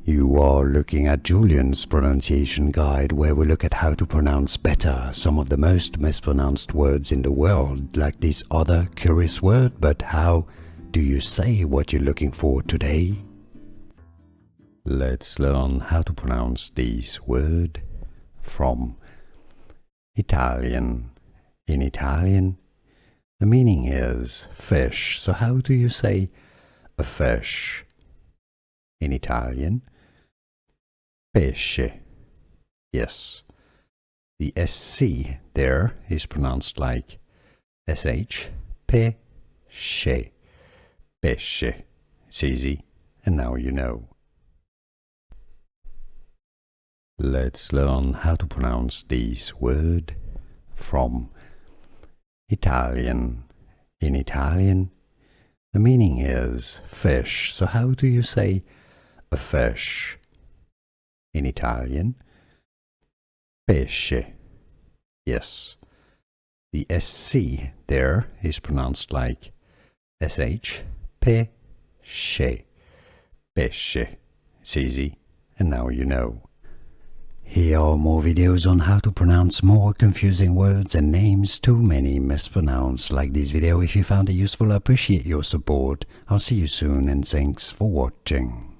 You are looking at Julian's pronunciation guide, where we look at how to pronounce better some of the most mispronounced words in the world, like this other curious word. But how do you say what you're looking for today? Let's learn how to pronounce this word from Italian. In Italian, the meaning is fish. So how do you say a fish? In Italian, pesce. Yes, the SC there is pronounced like SH, pesce, pesce. It's easy, and now you know. Let's learn how to pronounce this word from Italian. In Italian, the meaning is fish. So how do you say a fish? In Italian, pesce. Yes, the SC there is pronounced like SH, pesce, pesce. It's easy, and now you know. Here are more videos on how to pronounce more confusing words and names too many mispronounced. Like this video if you found it useful. I appreciate your support. I'll see you soon, and thanks for watching.